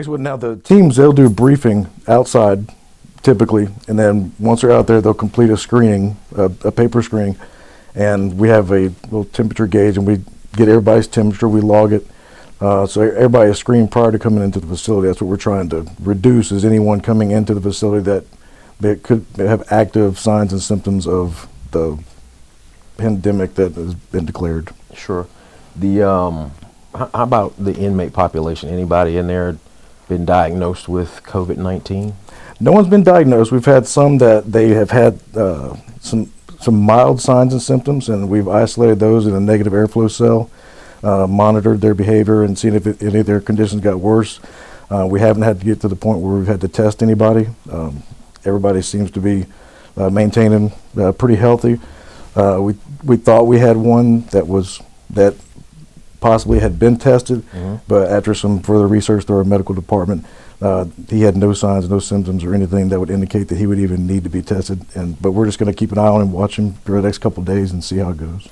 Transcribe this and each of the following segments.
basically now the teams, they'll do a briefing outside typically, and then once they're out there, they'll complete a screening, a paper screening, and we have a little temperature gauge, and we get everybody's temperature, we log it. So everybody is screened prior to coming into the facility. That's what we're trying to reduce, is anyone coming into the facility that could have active signs and symptoms of the pandemic that has been declared. Sure. How about the inmate population? Anybody in there been diagnosed with COVID-19? No one's been diagnosed. We've had some that they have had some mild signs and symptoms, and we've isolated those in a negative airflow cell, monitored their behavior, and seen if any of their conditions got worse. We haven't had to get to the point where we've had to test anybody. Everybody seems to be maintaining pretty healthy. We thought we had one that possibly had been tested, but after some further research through our medical department, he had no signs, no symptoms, or anything that would indicate that he would even need to be tested. But we're just going to keep an eye on him, watch him for the next couple of days, and see how it goes.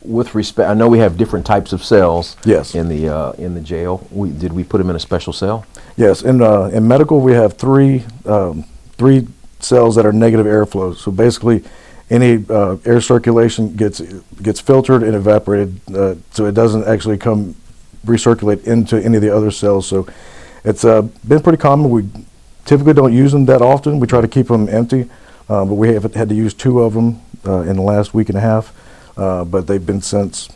With respect, I know we have different types of cells. Yes. In the jail. Did we put him in a special cell? Yes. In medical, we have three cells that are negative airflows. So basically, any air circulation gets filtered and evaporated, so it doesn't actually recirculate into any of the other cells. So it's been pretty common. We typically don't use them that often. We try to keep them empty, but we have had to use 2 of them in the last week and a half. But they've been since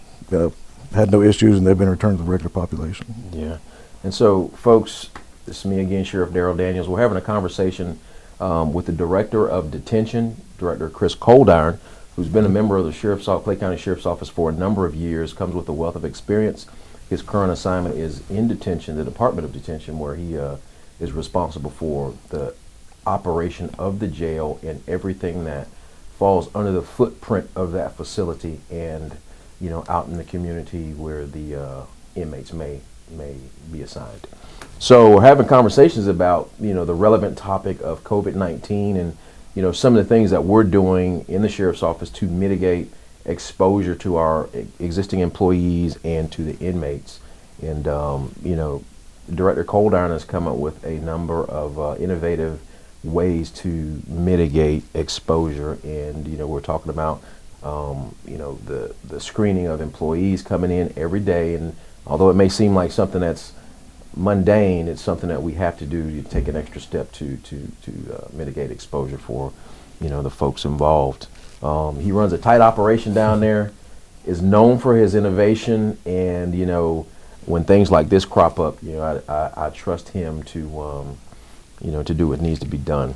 had no issues, and they've been returned to the regular population. Yeah. And so, folks, this is me again, Sheriff Darryl Daniels. We're having a conversation with the Director of Detention, Director Chris Coldiron, who's been a member of the Clay County Sheriff's Office for a number of years, comes with a wealth of experience. His current assignment is in detention, the Department of Detention, where he is responsible for the operation of the jail and everything that falls under the footprint of that facility, and out in the community where the inmates may be assigned. So we're having conversations about the relevant topic of COVID-19 and some of the things that we're doing in the Sheriff's Office to mitigate exposure to our existing employees and to the inmates. And Director Coldiron has come up with a number of innovative ways to mitigate exposure, and we're talking about the screening of employees coming in every day, and although it may seem like something that's mundane, it's something that we have to do to take an extra step to mitigate exposure for the folks involved. He runs a tight operation down there, is known for his innovation, and when things like this crop up, I trust him to to do what needs to be done.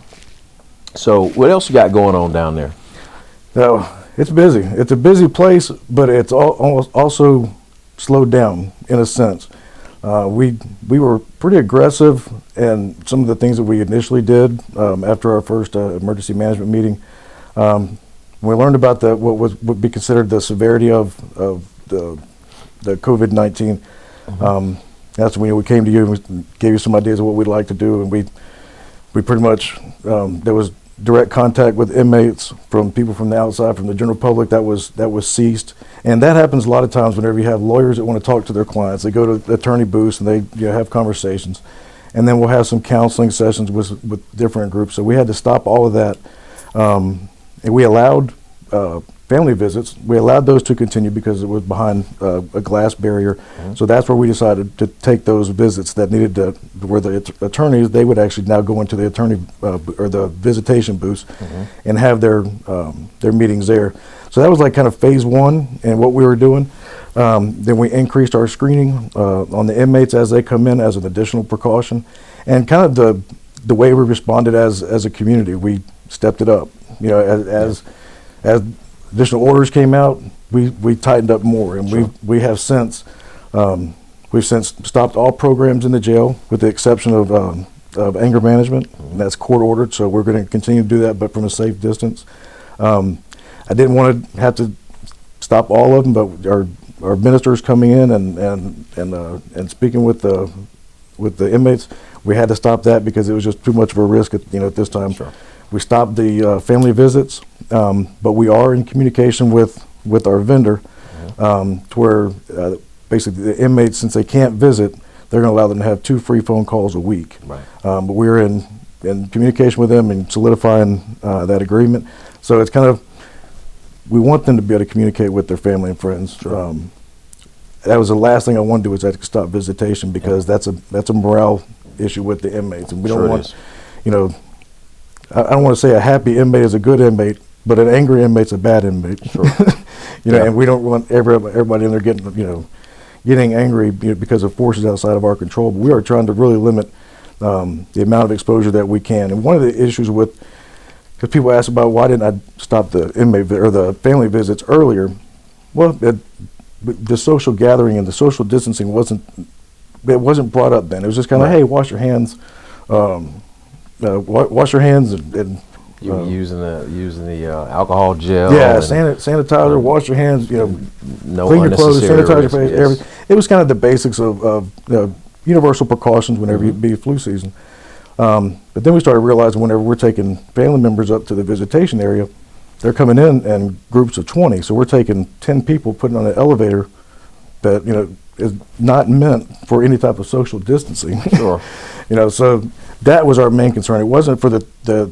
So what else you got going on down there? No, it's busy. It's a busy place, but it's almost also slowed down in a sense. We were pretty aggressive in some of the things that we initially did after our first emergency management meeting. We learned about what would be considered the severity of the COVID-19. That's when we came to you and we gave you some ideas of what we'd like to do, and we pretty much there was direct contact with inmates from people from the outside, from the general public. That was ceased, and that happens a lot of times whenever you have lawyers that want to talk to their clients. They go to the attorney booths and they have conversations, and then we'll have some counseling sessions with different groups. So we had to stop all of that, and we allowed family visits. We allowed those to continue because it was behind a glass barrier. So that's where we decided to take those visits that needed to, where the attorneys, they would actually now go into the attorney or the visitation booths and have their meetings there. So that was like kind of phase 1 and what we were doing. Then we increased our screening on the inmates as they come in as an additional precaution, and kind of the way we responded as a community. We stepped it up. As additional orders came out, we tightened up more, and we have since stopped all programs in the jail with the exception of anger management, and that's court ordered. So we're going to continue to do that, but from a safe distance. I didn't want to have to stop all of them, but our ministers coming in and speaking with the inmates, we had to stop that because it was just too much of a risk at this time. Sure. We stopped the family visits, but we are in communication with our vendor to where basically the inmates, since they can't visit, they're going to allow them to have 2 free phone calls a week. Right. But we're in communication with them and solidifying that agreement. So it's kind of, we want them to be able to communicate with their family and friends. Sure. That was the last thing I want to do, is that stop visitation, because that's a morale issue with the inmates, and we don't want, you know, I don't want to say a happy inmate is a good inmate, but an angry inmate's a bad inmate. Sure. You know, and we don't want everybody in there getting angry, you know, because of forces outside of our control. But we are trying to really limit the amount of exposure that we can. And one of the issues with, because people ask about why didn't I stop the inmate or the family visits earlier? Well, the social gathering and the social distancing wasn't brought up then. It was just kind of, hey, wash your hands, wash your hands, and you were using the alcohol gel. Yeah, sanitizer, wash your hands, you know, no clean your clothes, sanitize your face. Yes. Everything. It was kind of the basics of universal precautions whenever it be flu season. But then we started realizing whenever we're taking family members up to the visitation area, they're coming in groups of 20. So we're taking 10 people, putting on an elevator that, you know, is not meant for any type of social distancing. Sure. You know, so that was our main concern. It wasn't for the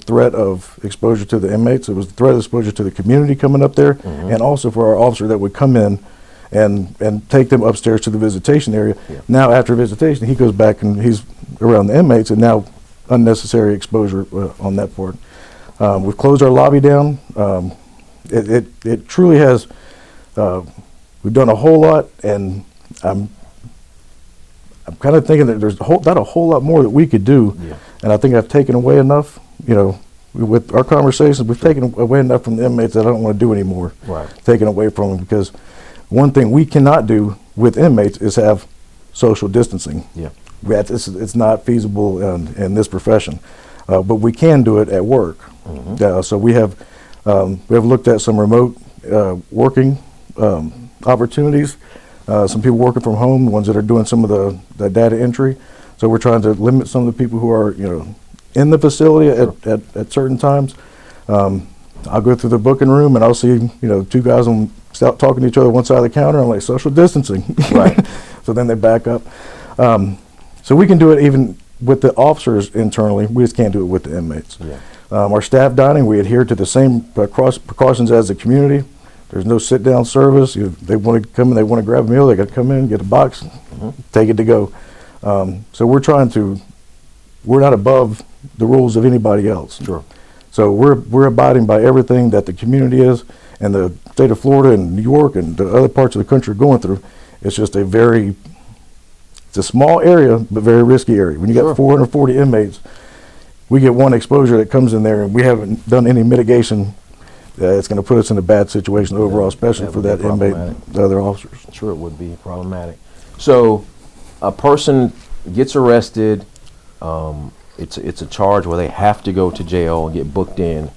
threat of exposure to the inmates. It was the threat of exposure to the community coming up there, and also for our officer that would come in and take them upstairs to the visitation area. Yeah. Now, after visitation, he goes back and he's around the inmates, and now unnecessary exposure on that part. We've closed our lobby down. It truly has. We've done a whole lot, and I'm kind of thinking that there's not a whole lot more that we could do. Yeah. And I think I've taken away enough, you know, with our conversations, we've taken away enough from the inmates that I don't want to do anymore. Right. Taken away from them, because one thing we cannot do with inmates is have social distancing. Yeah. It's not feasible in this profession, but we can do it at work. So we have looked at some remote working opportunities. Some people working from home, ones that are doing some of the data entry. So we're trying to limit some of the people who are, you know, in the facility at certain times. I'll go through the booking room and I'll see, you know, 2 guys start talking to each other one side of the counter. I'm like, social distancing. Right. So then they back up. So we can do it even with the officers internally. We just can't do it with the inmates. Yeah. Our staff dining, we adhere to the same precautions as the community. There's no sit-down service. They want to come in, they want to grab a meal, they got to come in, get a box, take it to go. So we're not above the rules of anybody else. Sure. So we're abiding by everything that the community is, and the state of Florida and New York and the other parts of the country are going through. It's just it's a small area, but very risky area. When you got 440 inmates, we get one exposure that comes in there, and we haven't done any mitigation. It's going to put us in a bad situation overall, especially for that inmate and the other officers. Sure, it would be problematic. So a person gets arrested. It's a charge where they have to go to jail and get booked in.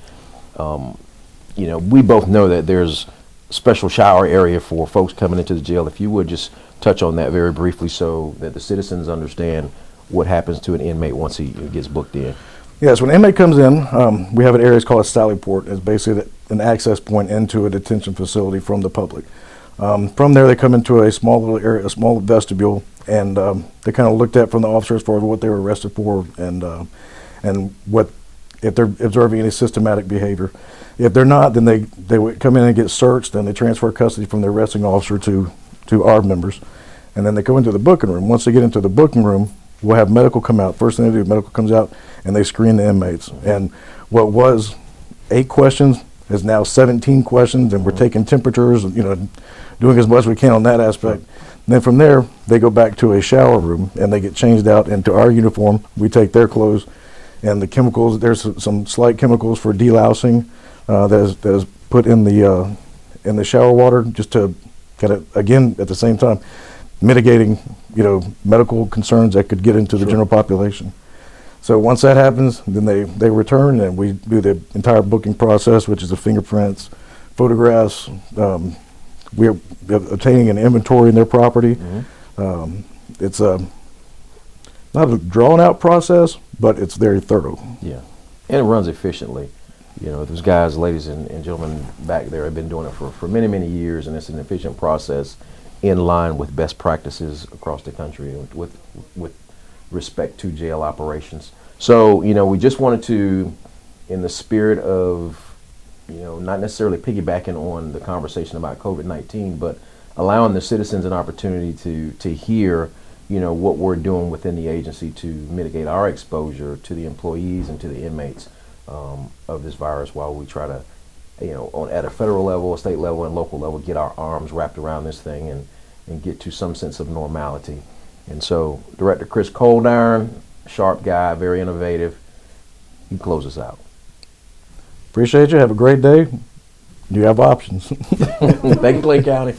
You know, we both know that there's a special shower area for folks coming into the jail. If you would just touch on that very briefly so that the citizens understand what happens to an inmate once he gets booked in. Yes, when an inmate comes in, we have an area called a sally port. It's basically an access point into a detention facility from the public. From there, they come into a small little area, a small vestibule, and they kind of looked at from the officer as far as what they were arrested for and what if they're observing any systematic behavior. If they're not, then they would come in and get searched, then they transfer custody from the arresting officer to our members, and then they go into the booking room. Once they get into the booking room, we'll have medical come out. First thing they do, medical comes out, and they screen the inmates. And what was 8 questions is now 17 questions, and we're taking temperatures, you know, doing as much as we can on that aspect. And then from there, they go back to a shower room, and they get changed out into our uniform. We take their clothes, and the chemicals, there's some slight chemicals for delousing that is put in the shower water, just to kind of, again, at the same time, mitigating, you know, medical concerns that could get into the general population. So once that happens, then they return, and we do the entire booking process, which is the fingerprints, photographs. We're obtaining an inventory in their property. It's not a drawn-out process, but it's very thorough. Yeah, and it runs efficiently. You know, those guys, ladies and gentlemen back there have been doing it for many, many years, and it's an efficient process. in line with best practices across the country with respect to jail operations. So, we just wanted to, in the spirit of, not necessarily piggybacking on the conversation about COVID-19, but allowing the citizens an opportunity to hear, what we're doing within the agency to mitigate our exposure to the employees and to the inmates of this virus, while we try to, at a federal level, a state level, and local level, get our arms wrapped around this thing and get to some sense of normality. And so, Director Chris Coldiron, sharp guy, very innovative, he closes us out. Appreciate you. Have a great day. You have options. Thank you, Clay County.